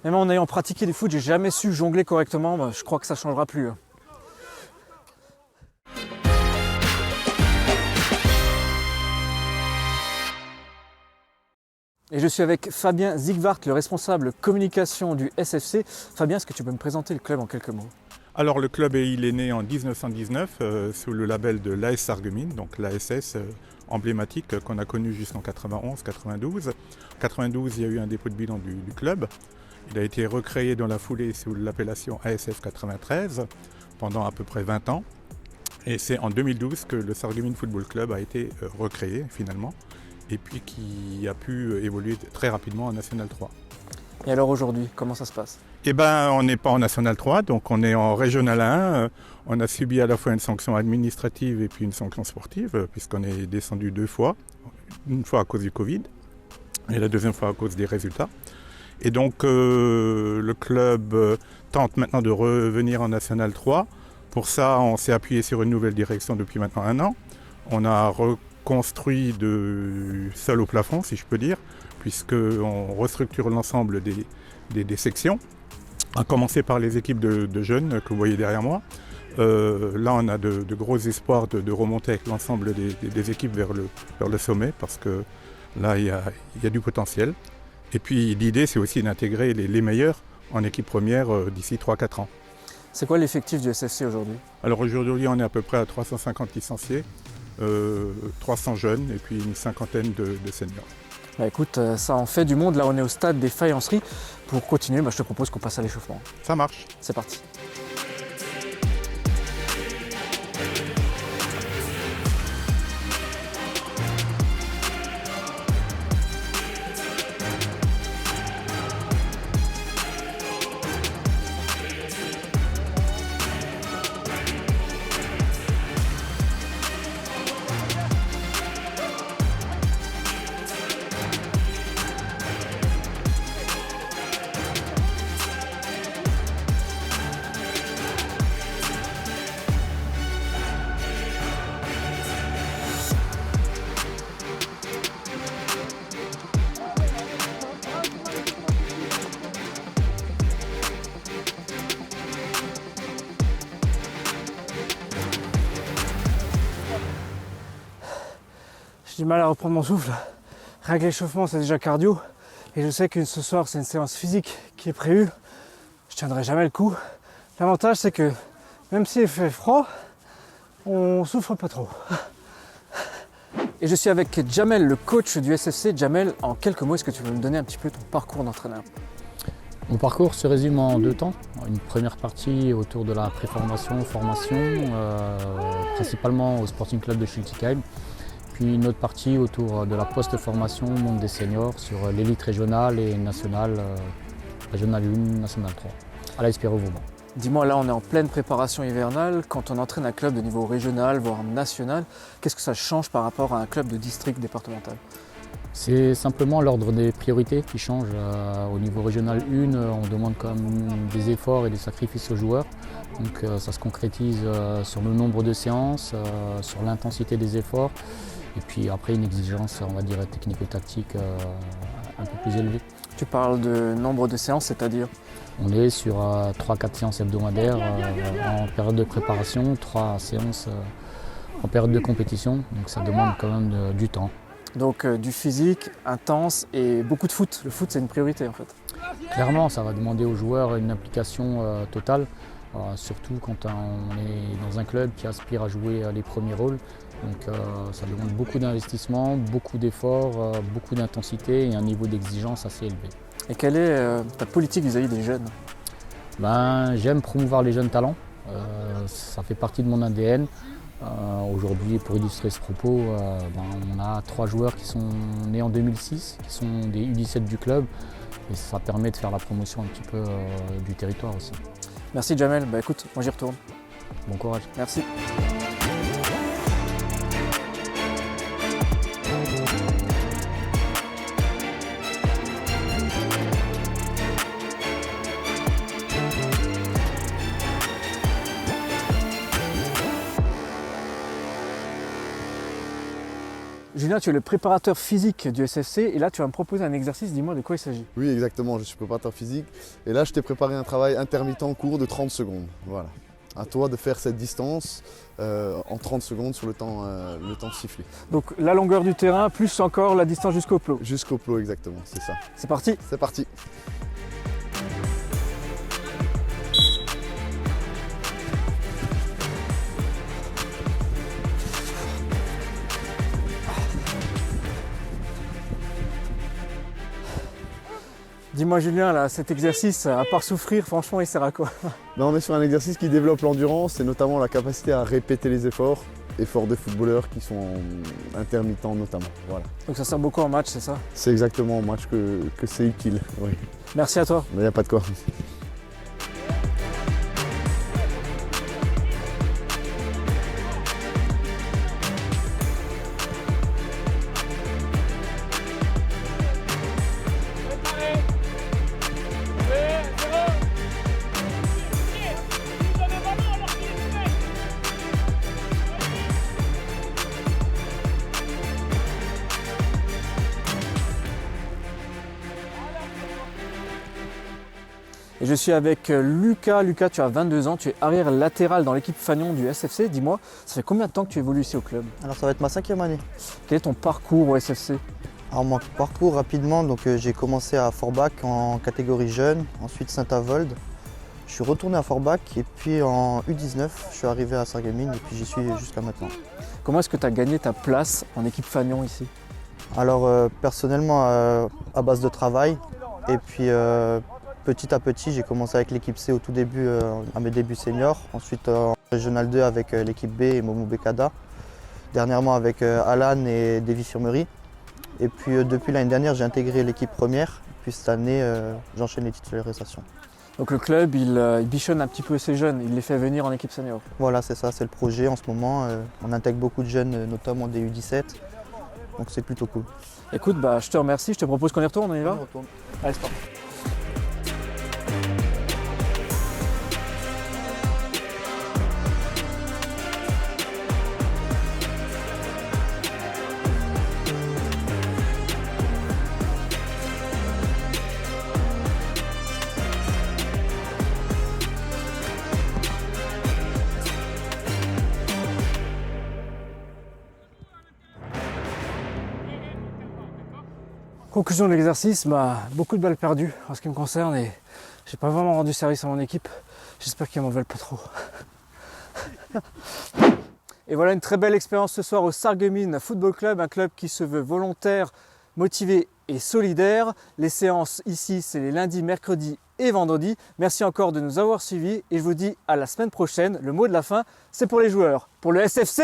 Même en ayant pratiqué du foot, j'ai jamais su jongler correctement. Je crois que ça ne changera plus. Et je suis avec Fabien Zigvart, le responsable communication du SFC. Fabien, est-ce que tu peux me présenter le club en quelques mots? Alors le club il est né en 1919 sous le label de l'AS Sarreguemines, donc l'ASS emblématique qu'on a connu jusqu'en 91-92. En 92, il y a eu un dépôt de bilan du club. Il a été recréé dans la foulée sous l'appellation ASF 93 pendant à peu près 20 ans. Et c'est en 2012 que le Sarreguemines Football Club a été recréé finalement et puis qui a pu évoluer très rapidement en National 3. Et alors aujourd'hui, comment ça se passe? Eh bien, on n'est pas en National 3, donc on est en Régional 1. On a subi à la fois une sanction administrative et puis une sanction sportive, puisqu'on est descendu 2 fois. Une fois à cause du Covid et la deuxième fois à cause des résultats. Et donc le club tente maintenant de revenir en National 3. Pour ça, on s'est appuyé sur une nouvelle direction depuis maintenant 1 an. On a reconstruit de sol au plafond, si je peux dire, puisqu'on restructure l'ensemble des sections, à commencer par les équipes de jeunes que vous voyez derrière moi. Là, on a de gros espoirs de remonter avec l'ensemble des équipes vers le sommet, parce que là, il y a du potentiel. Et puis, l'idée, c'est aussi d'intégrer les meilleurs en équipe première d'ici 3-4 ans. C'est quoi l'effectif du SFC aujourd'hui? Alors aujourd'hui, on est à peu près à 350 licenciés, 300 jeunes et puis une cinquantaine de seniors. Bah écoute, ça en fait du monde. Là, on est au stade des faïenceries. Pour continuer, je te propose qu'on passe à l'échauffement. Ça marche. C'est parti. J'ai du mal à reprendre mon souffle. Rien que l'échauffement, c'est déjà cardio. Et je sais que ce soir, c'est une séance physique qui est prévue. Je tiendrai jamais le coup. L'avantage, c'est que même s'il fait froid, on souffre pas trop. Et je suis avec Jamel, le coach du SFC. Jamel, en quelques mots, est-ce que tu veux me donner un petit peu ton parcours d'entraîneur? Mon parcours se résume en 2 temps. Une première partie autour de la préformation, formation, principalement au Sporting Club de Schiltigheim. Puis une autre partie autour de la post-formation, monde des seniors, sur l'élite régionale et nationale, régionale 1, nationale 3, à la Espérance Vauban. Dis-moi, là on est en pleine préparation hivernale. Quand on entraîne un club de niveau régional, voire national, qu'est-ce que ça change par rapport à un club de district départemental? C'est simplement l'ordre des priorités qui change. Au niveau régional 1, on demande quand même des efforts et des sacrifices aux joueurs. Donc ça se concrétise sur le nombre de séances, sur l'intensité des efforts. Et puis après une exigence, on va dire, technico-tactique un peu plus élevée. Tu parles de nombre de séances, c'est-à-dire? On est sur 3-4 séances hebdomadaires en période de préparation, 3 séances en période de compétition. Donc ça demande quand même du temps. Donc du physique, intense et beaucoup de foot. Le foot, c'est une priorité en fait. Clairement, ça va demander aux joueurs une implication totale, surtout quand on est dans un club qui aspire à jouer les premiers rôles. Donc ça demande beaucoup d'investissement, beaucoup d'efforts, beaucoup d'intensité et un niveau d'exigence assez élevé. Et quelle est ta politique vis-à-vis des jeunes? J'aime promouvoir les jeunes talents, ça fait partie de mon ADN. Aujourd'hui, pour illustrer ce propos, on a 3 joueurs qui sont nés en 2006, qui sont des U17 du club, et ça permet de faire la promotion un petit peu du territoire aussi. Merci Jamel, écoute, moi j'y retourne. Bon courage. Merci. Julien, Julien, tu es le préparateur physique du SFC et là tu vas me proposer un exercice, dis-moi de quoi il s'agit. Oui, exactement, je suis préparateur physique et là je t'ai préparé un travail intermittent court de 30 secondes. Voilà. À toi de faire cette distance en 30 secondes sur le temps sifflé. Donc la longueur du terrain plus encore la distance jusqu'au plot. Jusqu'au plot exactement, c'est ça. C'est parti. C'est parti. Dis-moi Julien, là, cet exercice, à part souffrir, franchement il sert à quoi? Là, on est sur un exercice qui développe l'endurance et notamment la capacité à répéter les efforts de footballeurs qui sont intermittents notamment. Voilà. Donc ça sert beaucoup en match, c'est ça? C'est exactement au match que c'est utile. Oui. Merci à toi. Mais il n'y a pas de quoi. Et je suis avec Lucas. Lucas, tu as 22 ans, tu es arrière latéral dans l'équipe Fagnon du SFC. Dis-moi, ça fait combien de temps que tu évolues ici au club? Alors ça va être ma 5e année. Quel est ton parcours au SFC? Alors mon parcours rapidement, donc j'ai commencé à Forbach en catégorie jeune, ensuite Saint-Avold. Je suis retourné à Forbach et puis en U19, je suis arrivé à Sarreguemines et puis j'y suis jusqu'à maintenant. Comment est-ce que tu as gagné ta place en équipe Fagnon ici? Alors personnellement à base de travail et puis petit à petit j'ai commencé avec l'équipe C au tout début, à mes débuts seniors, ensuite en Régional 2 avec l'équipe B et Momo Bekada, dernièrement avec Alan et Davy-sur-Mery. Et puis depuis l'année dernière j'ai intégré l'équipe première, puis cette année j'enchaîne les titularisations. Donc le club il bichonne un petit peu ses jeunes, il les fait venir en équipe senior. Voilà, c'est ça, c'est le projet en ce moment. On intègre beaucoup de jeunes, notamment des U17, donc c'est plutôt cool. Écoute, je te remercie, je te propose qu'on y retourne, on y va? On retourne. Allez, c'est parti. Conclusion de l'exercice, beaucoup de balles perdues en ce qui me concerne et j'ai pas vraiment rendu service à mon équipe. J'espère qu'ils m'en veulent pas trop. Et voilà une très belle expérience ce soir au Sarreguemines Football Club, un club qui se veut volontaire, motivé et solidaire. Les séances ici, c'est les lundis, mercredis et vendredis. Merci encore de nous avoir suivis et je vous dis à la semaine prochaine. Le mot de la fin, c'est pour les joueurs. Pour le SFC,